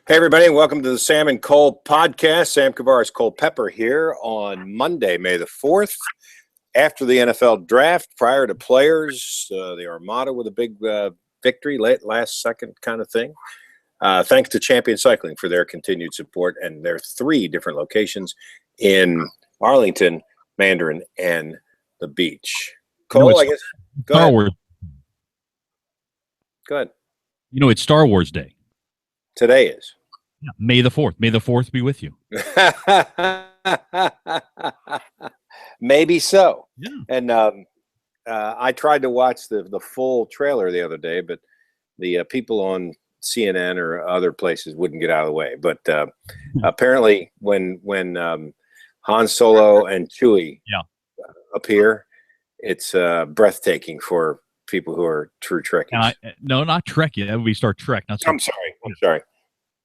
Hey, everybody, and welcome to the Sam and Cole podcast. Sam Kavaris, Cole Pepper here on Monday, May the 4th, after the NFL draft, prior to players, the Armada with a big victory, last second kind of thing. Thanks to Champion Cycling for their continued support and their 3 different locations in Arlington, Mandarin, and the beach. Cole, I guess. Go Star ahead. Wars. Go ahead. You know, it's Star Wars Day. Today is. Yeah. May the 4th. May the 4th be with you. Maybe so. Yeah. And I tried to watch the full trailer the other day, but the people on CNN or other places wouldn't get out of the way. But apparently, when Han Solo and Chewie appear, it's breathtaking for people who are true Trekkies. No, not Trekkie. That would be Star Trek. Not Star I'm sorry.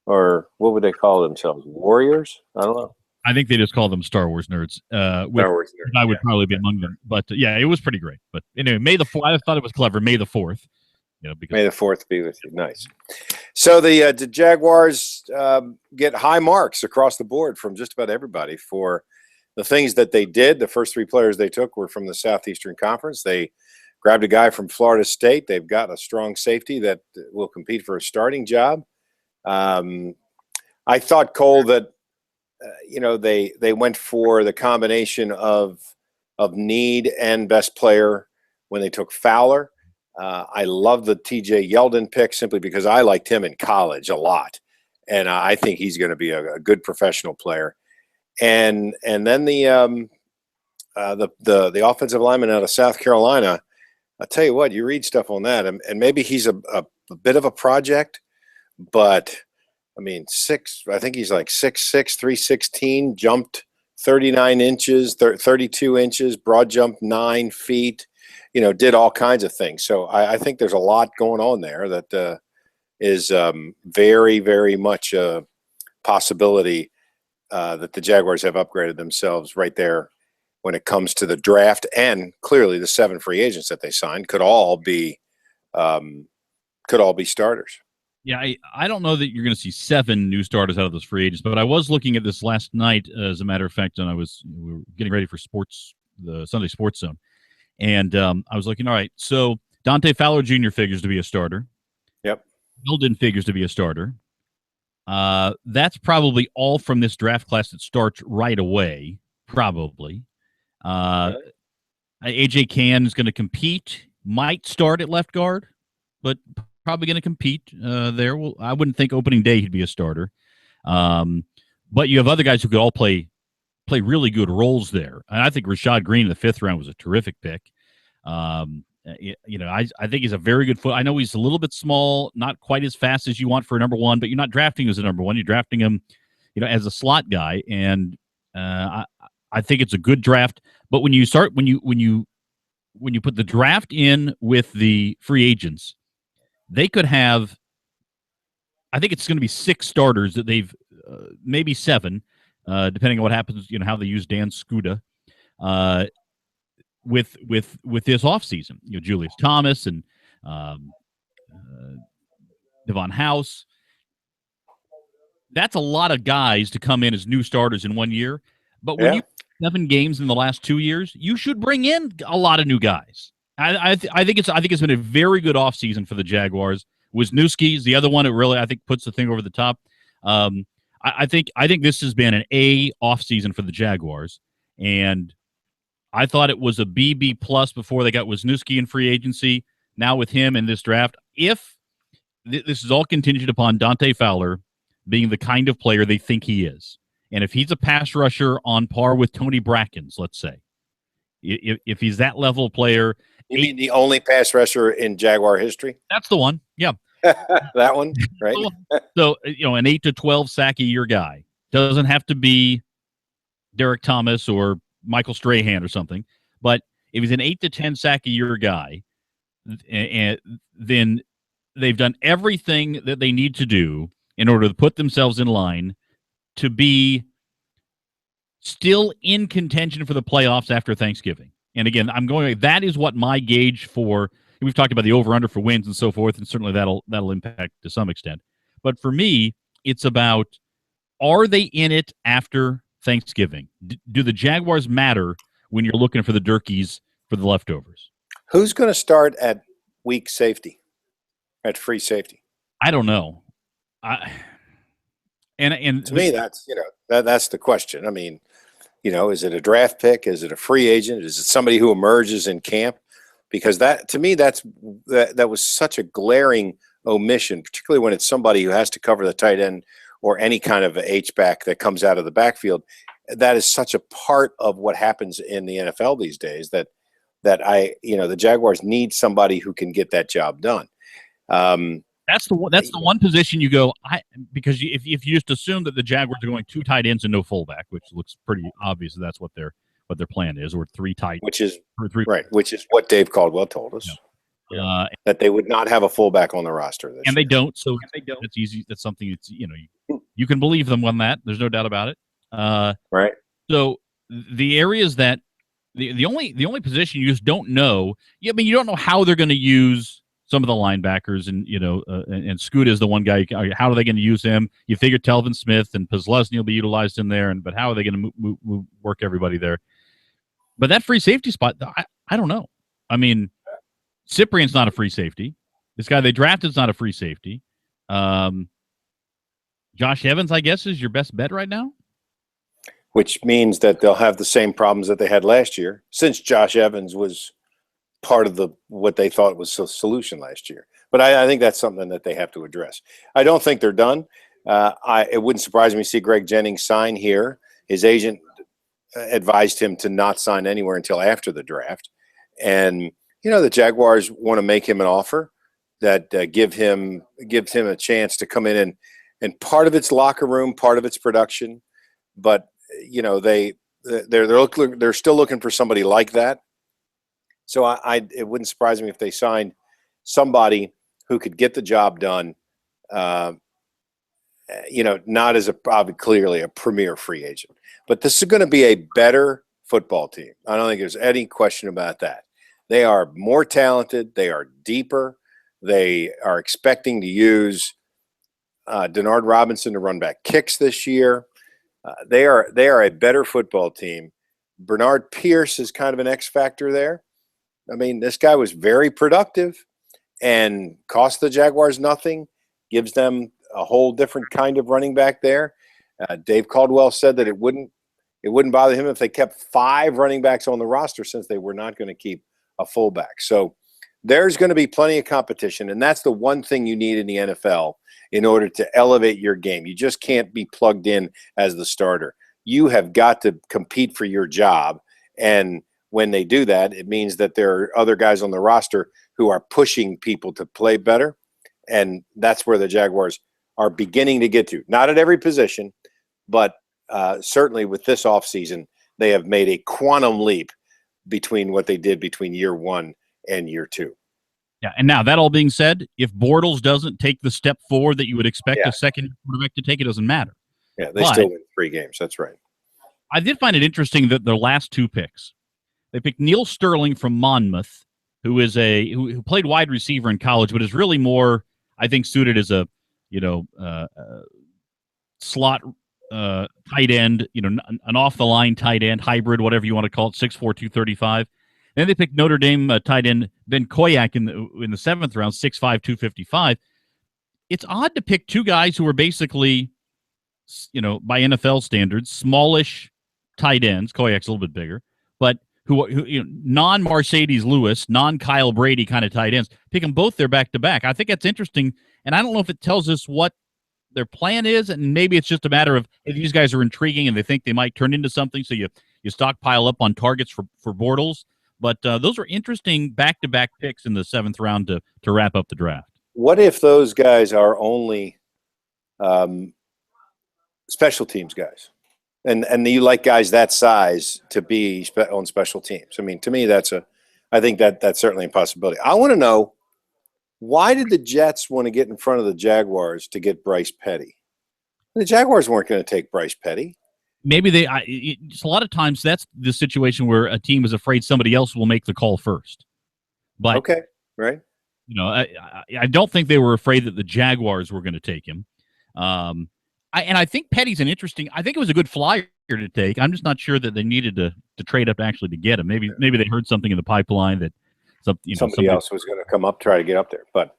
Or what would they call themselves? Warriors? I don't know. I think they just call them Star Wars nerds. Star Wars nerds. I would probably be among them. But yeah, it was pretty great. But anyway, May the 4th. I thought it was clever. May the 4th. You know, because May the 4th be with you. Nice. So the Jaguars get high marks across the board from just about everybody for the things that they did. The first 3 players they took were from the Southeastern Conference. They grabbed a guy from Florida State. They've got a strong safety that will compete for a starting job. I thought, Cole, that they went for the combination of need and best player when they took Fowler. I love the TJ Yeldon pick simply because I liked him in college a lot, and I think he's going to be a good professional player. And then the offensive lineman out of South Carolina. I'll tell you what, you read stuff on that, and maybe he's a bit of a project, but I mean, I think he's like 6'6", 316, jumped 39 inches, 32 inches, broad jumped 9 feet, did all kinds of things. So I think there's a lot going on there that is very, very much a possibility that the Jaguars have upgraded themselves right there when it comes to the draft, and clearly the 7 free agents that they signed could all be starters. Yeah, I don't know that you're going to see 7 new starters out of those free agents, but I was looking at this last night, as a matter of fact, and we were getting ready for the Sunday Sports Zone, and I was looking. All right, so Dante Fowler Jr. figures to be a starter. Yep. Hilden figures to be a starter. That's probably all from this draft class that starts right away. Probably. AJ Cann is going to compete. Might start at left guard, but probably going to compete there. Well, I wouldn't think opening day he'd be a starter. But you have other guys who could all play really good roles there. And I think Rashad Green in the 5th round was a terrific pick. I think he's a very good foot. I know he's a little bit small, not quite as fast as you want for a number 1, but you're not drafting him as a number 1. You're drafting him, as a slot guy. And I think it's a good draft. But when you put the draft in with the free agents, they could have, I think it's going to be 6 starters that they've, maybe 7, depending on what happens, how they use Dan Skuda, with this offseason. Julius Thomas and Devon House. That's a lot of guys to come in as new starters in 1 year. But when you 7 games in the last 2 years, you should bring in a lot of new guys. I think it's been a very good offseason for the Jaguars. Wisniewski is the other one that really, I think, puts the thing over the top. I think this has been an A offseason for the Jaguars, and I thought it was a B plus before they got Wisniewski in free agency. Now with him in this draft, if this is all contingent upon Dante Fowler being the kind of player they think he is, and if he's a pass rusher on par with Tony Brackens, let's say, if he's that level of player. You mean the only pass rusher in Jaguar history? That's the one. Yeah. That one, right? So, an 8 to 12 sack a year guy doesn't have to be Derek Thomas or Michael Strahan or something. But if he's an 8 to 10 sack a year guy, and then they've done everything that they need to do in order to put themselves in line to be still in contention for the playoffs after Thanksgiving. And again, that is what my gauge for, we've talked about the over-under for wins and so forth, and certainly that'll impact to some extent. But for me, It's about, are they in it after Thanksgiving? Do the Jaguars matter when you're looking for the Durkees for the leftovers? Who's going to start at weak safety, at free safety? I don't know. To me, that's the question. I mean, is it a draft pick? Is it a free agent? Is it somebody who emerges in camp? Because that, to me, that was such a glaring omission, particularly when it's somebody who has to cover the tight end or any kind of H-back that comes out of the backfield. That is such a part of what happens in the NFL these days that the Jaguars need somebody who can get that job done. That's the one position you go, because if you just assume that the Jaguars are going 2 tight ends and no fullback, which looks pretty obvious that's what their plan is, or 3 tight, which is what Dave Caldwell told us. Yeah. That they would not have a fullback on the roster this year. They don't. So it's easy. That's something it's you can believe them on that. There's no doubt about it. Right. So the areas that the only position you just don't know. I mean, you don't know how they're going to use some of the linebackers, and and Scoot is the one guy. How are they going to use him? You figure Telvin Smith and Posluszny will be utilized in there, but how are they going to work everybody there? But that free safety spot, I don't know. I mean, Cyprien's not a free safety. This guy they drafted is not a free safety. Josh Evans, I guess, is your best bet right now. Which means that they'll have the same problems that they had last year, since Josh Evans was part of what they thought was a solution last year. But I think that's something that they have to address. I don't think they're done. It wouldn't surprise me to see Greg Jennings sign here. His agent advised him to not sign anywhere until after the draft. And, the Jaguars want to make him an offer that gives him a chance to come in and part of it's locker room, part of it's production. But, they're still looking for somebody like that. So it wouldn't surprise me if they signed somebody who could get the job done, not as clearly a premier free agent. But this is going to be a better football team. I don't think there's any question about that. They are more talented. They are deeper. They are expecting to use Denard Robinson to run back kicks this year. They are a better football team. Bernard Pierce is kind of an X factor there. I mean, this guy was very productive and cost the Jaguars nothing, gives them a whole different kind of running back there. Dave Caldwell said that it wouldn't bother him if they kept 5 running backs on the roster, since they were not going to keep a fullback. So there's going to be plenty of competition, and that's the one thing you need in the NFL in order to elevate your game. You just can't be plugged in as the starter. You have got to compete for your job, and when they do that, it means that there are other guys on the roster who are pushing people to play better, and that's where the Jaguars are beginning to get to. Not at every position, but certainly with this offseason, they have made a quantum leap between what they did between year 1 and year 2. Yeah, and now that all being said, if Bortles doesn't take the step forward that you would expect a second quarterback to take, it doesn't matter. Yeah, they still win 3 games. That's right. I did find it interesting that their last 2 picks, they picked Neil Sterling from Monmouth, who played wide receiver in college, but is really more, I think, suited as a slot tight end, an off the line tight end hybrid, whatever you want to call it, 6'4", 235. Then they picked Notre Dame tight end Ben Koyak in the 7th round, 6'5", 255. It's odd to pick 2 guys who are basically, by NFL standards, smallish tight ends. Koyak's a little bit bigger, but who non-Mercedes Lewis, non-Kyle Brady kind of tight ends. Pick them both there back to back. I think that's interesting, and I don't know if it tells us what their plan is, and maybe it's just a matter of, if these guys are intriguing and they think they might turn into something, so you stockpile up on targets for Bortles. But those are interesting back-to-back picks in the 7th round to wrap up the draft. What if those guys are only special teams guys? And you like guys that size to be on special teams. I mean, to me, I think that's certainly a possibility. I want to know, why did the Jets want to get in front of the Jaguars to get Bryce Petty? The Jaguars weren't going to take Bryce Petty. Maybe a lot of times that's the situation where a team is afraid somebody else will make the call first. But okay, right. I don't think they were afraid that the Jaguars were going to take him. I think Petty's an interesting. I think it was a good flyer to take. I'm just not sure that they needed to trade up actually to get him. Maybe they heard something in the pipeline that somebody else was going to come up, try to get up there. But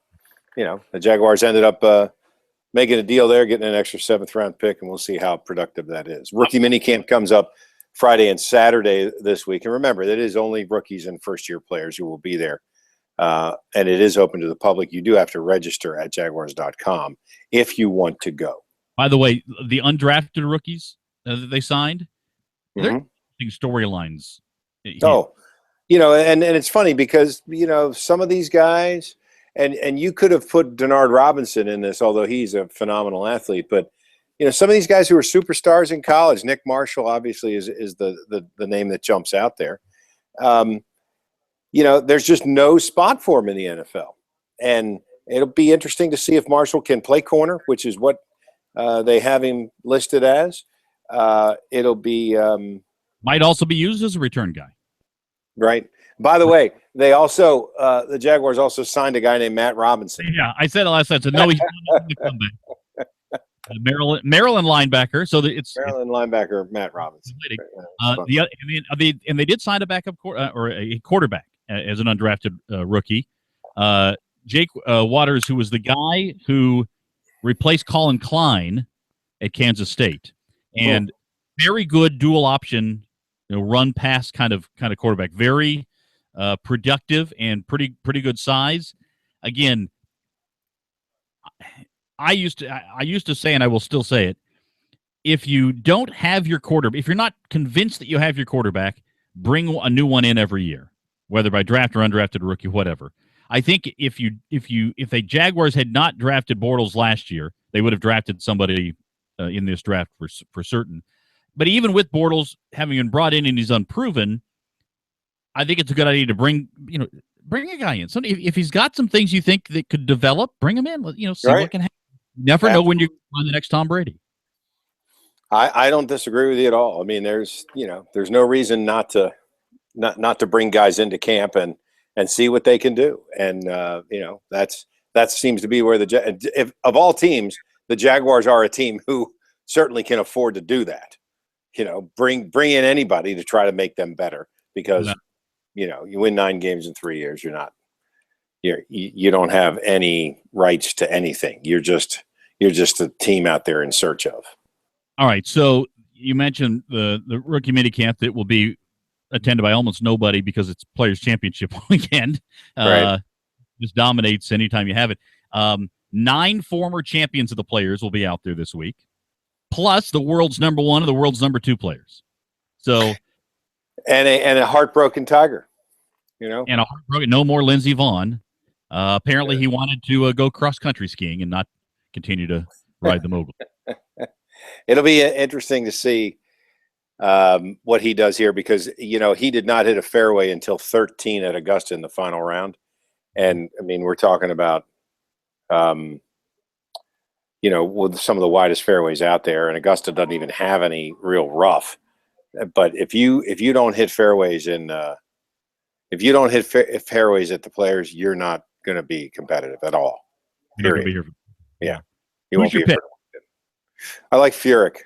the Jaguars ended up making a deal there, getting an extra 7th-round pick, and we'll see how productive that is. Rookie minicamp comes up Friday and Saturday this week. And remember, that is only rookies and first-year players who will be there. And it is open to the public. You do have to register at Jaguars.com if you want to go. By the way, the undrafted rookies that they signed, they're storylines. Oh, and it's funny because, some of these guys, and you could have put Denard Robinson in this, although he's a phenomenal athlete, but some of these guys who are superstars in college, Nick Marshall obviously is the name that jumps out there. There's just no spot for him in the NFL. And it'll be interesting to see if Marshall can play corner, which is what they have him listed as. It'll be might also be used as a return guy. Right. By the way, they also the Jaguars also signed a guy named Matt Robinson. Yeah, I said it last night. So no, he's not going to come back. Maryland linebacker. So it's linebacker Matt Robinson. And they did sign a backup or a quarterback as an undrafted rookie. Jake Waters, who was the guy who replaced Colin Klein at Kansas State, and very good dual option, run pass kind of quarterback. Very productive and pretty good size. Again, I used to say, and I will still say it, if you don't have your quarterback, if you're not convinced that you have your quarterback, bring a new one in every year, whether by draft or undrafted rookie, whatever. I think if the Jaguars had not drafted Bortles last year, they would have drafted somebody in this draft for certain. But even with Bortles having been brought in and he's unproven, I think it's a good idea to bring a guy in. So if he's got some things you think that could develop, bring him in. See what can happen. You never know when you're on the next Tom Brady. I don't disagree with you at all. I mean, there's no reason not to bring guys into camp and see what they can do. And that seems to be where if of all teams, the Jaguars are a team who certainly can afford to do that. Bring in anybody to try to make them better because you win 9 games in 3 years. You don't have any rights to anything. You're just a team out there in search of. All right. So you mentioned the rookie minicamp that will be attended by almost nobody because it's Players Championship weekend. Right. Just dominates anytime you have it. 9 former champions of the Players will be out there this week, plus the world's number 1 and the world's number 2 players. So, and a heartbroken Tiger, and a heartbroken. No more Lindsey Vonn. Apparently, he wanted to go cross country skiing and not continue to ride the mogul. It'll be interesting to see what he does here because he did not hit a fairway until 13 at Augusta in the final round, and I mean we're talking about with some of the widest fairways out there, and Augusta doesn't even have any real rough. But if you don't hit fairways fairways at the Players, you're not going to be competitive at all. Period. Yeah, you won't be. I like Furyk.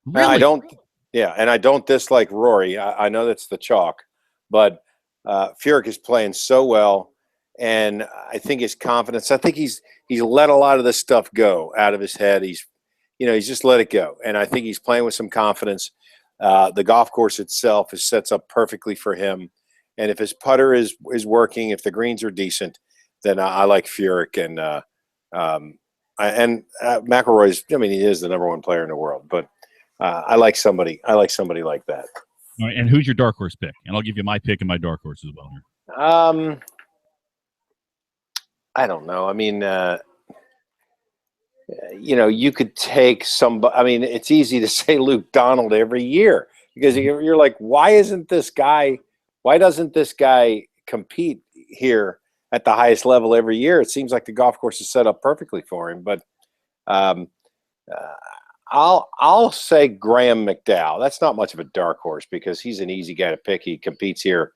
Really? I don't. Yeah, and I don't dislike Rory. I know that's the chalk, but Furyk is playing so well, and I think his confidence. I think he's let a lot of this stuff go out of his head. He's just let it go, and I think he's playing with some confidence. The golf course itself sets up perfectly for him, and if his putter is working, if the greens are decent, then I like Furyk and McIlroy's. I mean, he is the number 1 player in the world, but I like somebody like that. All right, and who's your dark horse pick? And I'll give you my pick and my dark horse as well here. I don't know. I mean, you could take somebody. I mean, it's easy to say Luke Donald every year because you're like, why doesn't this guy compete here at the highest level every year? It seems like the golf course is set up perfectly for him. But I'll say Graham McDowell. That's not much of a dark horse because he's an easy guy to pick. He competes here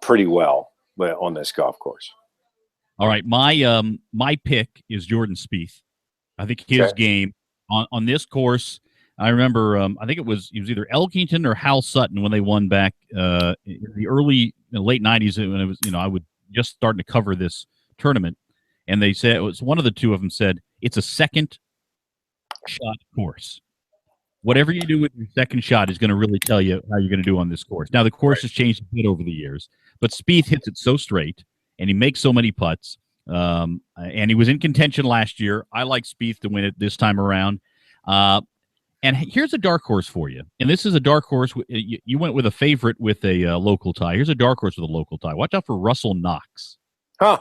pretty well on this golf course. All right, my pick is Jordan Spieth. I think his game on this course, I remember. I think it was either Elkington or Hal Sutton when they won back in the late '90s when it was I would just starting to cover this tournament, and they said it was one of the two of them said it's a second shot course. Whatever you do with your second shot is going to really tell you how you're going to do on this course. Now the course has changed a bit over the years, but Spieth hits it so straight and he makes so many putts. And he was in contention last year. I like Spieth to win it this time around. And here's a dark horse for you. And this is a dark horse. You went with a favorite with a local tie. Here's a dark horse with a local tie. Watch out for Russell Knox. Huh.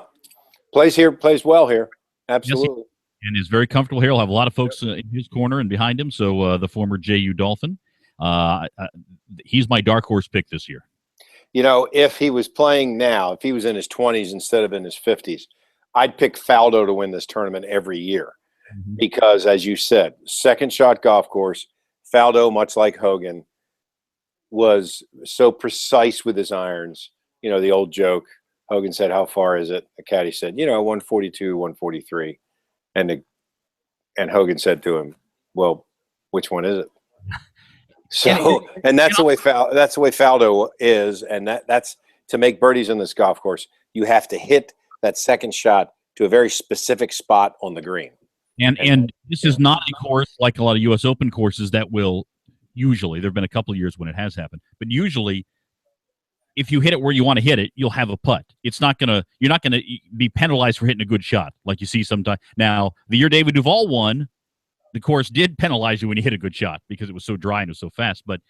Plays well here. Absolutely. Yes, and is very comfortable here. He'll have a lot of folks in his corner and behind him. So the former JU Dolphin. He's my dark horse pick this year. If he was playing now, if he was in his 20s instead of in his 50s, I'd pick Faldo to win this tournament every year. Because, as you said, second shot golf course, Faldo, much like Hogan, was so precise with his irons. The old joke, Hogan said, "How far is it?" The caddy said, 142, 143. And Hogan said to him, "Well, which one is it?" So, and that's the way Faldo is, and that's to make birdies on this golf course. You have to hit that second shot to a very specific spot on the green. And this is not a course like a lot of U.S. Open courses that will usually. There have been a couple of years when it has happened, but usually, if you hit it where you want to hit it, you'll have a putt. You're not gonna be penalized for hitting a good shot like you see sometimes. Now, the year David Duval won, the course did penalize you when you hit a good shot because it was so dry and it was so fast. But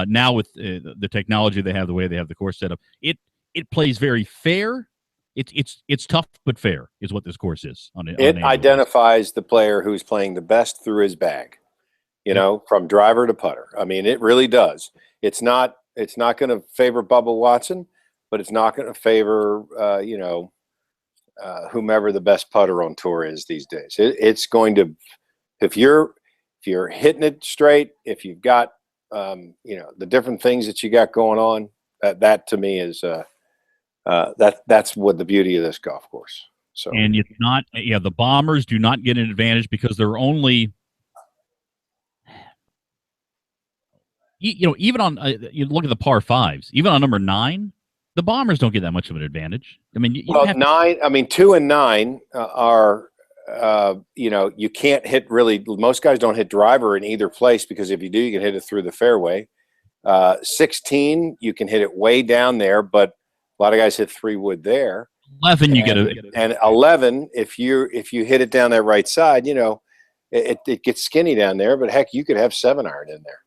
now with the technology they have, the way they have the course set up, it plays very fair. It's tough but fair is what this course is. It identifies the player who's playing the best through his bag, from driver to putter. I mean, it really does. It's not going to favor Bubba Watson, but it's not going to favor whomever the best putter on tour is these days. It's going to, if you're hitting it straight, if you've got the different things that you got going on, that to me is that's what the beauty of this golf course. So, and it's not, the Bombers do not get an advantage because they're only, even on you look at the par fives, even on number 9, the Bombers don't get that much of an advantage. I mean, 2 and 9 are. You can't hit really. Most guys don't hit driver in either place because if you do, you can hit it through the fairway. 16, you can hit it way down there, but a lot of guys hit 3-wood there. 11, you get and 11, if you hit it down that right side, it gets skinny down there. But heck, you could have 7-iron in there.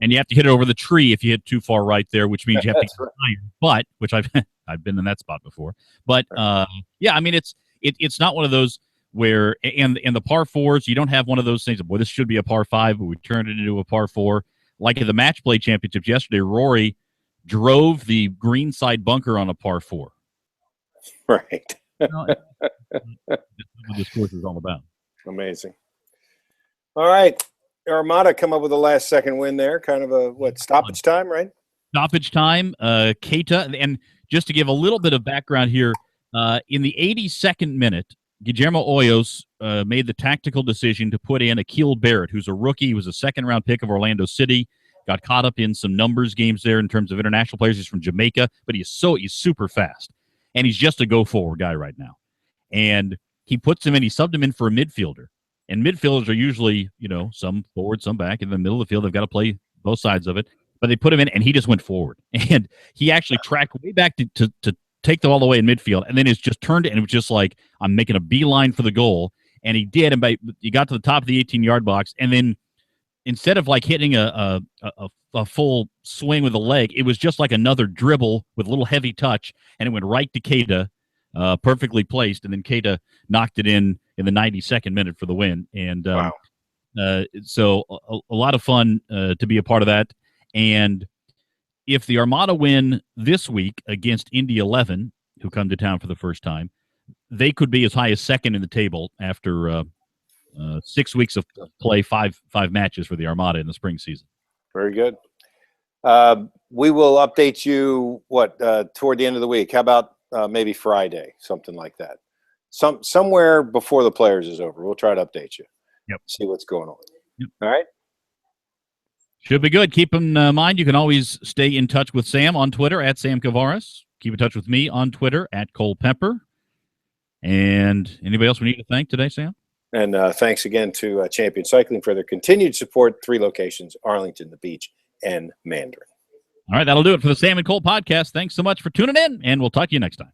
And you have to hit it over the tree if you hit too far right there, which means you have to get iron. But which I've been in that spot before. But it's not one of those where and the par fours, you don't have one of those things. Boy, this should be a par 5, but we turned it into a par 4. Like at the match play championships yesterday, Rory drove the greenside bunker on a par 4. Right. That's what this course is all about. Amazing. All right. Armada come up with a last-second win there. Kind of a stoppage time, right? Stoppage time. Keita, and just to give a little bit of background here, in the 82nd minute, Guillermo Hoyos made the tactical decision to put in Akil Barrett, who's a rookie. He was a second-round pick of Orlando City. Got caught up in some numbers games there in terms of international players. He's from Jamaica, but he's super fast, and he's just a go-forward guy right now. And he puts him in. He subbed him in for a midfielder. And midfielders are usually, some forward, some back. In the middle of the field, they've got to play both sides of it. But they put him in, and he just went forward. And he actually tracked way back to take the ball away in midfield, and then it's just turned, and it was just like, I'm making a beeline for the goal. And he did, and he got to the top of the 18-yard box, and then instead of like hitting a full swing with a leg, it was just like another dribble with a little heavy touch, and it went right to Keita, perfectly placed, and then Keita knocked it in the 92nd minute for the win. And wow. So a lot of fun to be a part of that. And if the Armada win this week against Indy 11, who come to town for the first time, they could be as high as second in the table after 6 weeks of play, five matches for the Armada in the spring season. Very good. We will update you toward the end of the week. How about maybe Friday, something like that. Somewhere before the Players is over. We'll try to update you. Yep. See what's going on. All right. Should be good. Keep in mind, you can always stay in touch with Sam on Twitter at Sam Kavaris. Keep in touch with me on Twitter at Cole Pepper. And anybody else we need to thank today, Sam? And thanks again to Champion Cycling for their continued support. 3 locations, Arlington, the Beach, and Mandarin. All right, that'll do it for the Sam and Cole podcast. Thanks so much for tuning in, and we'll talk to you next time.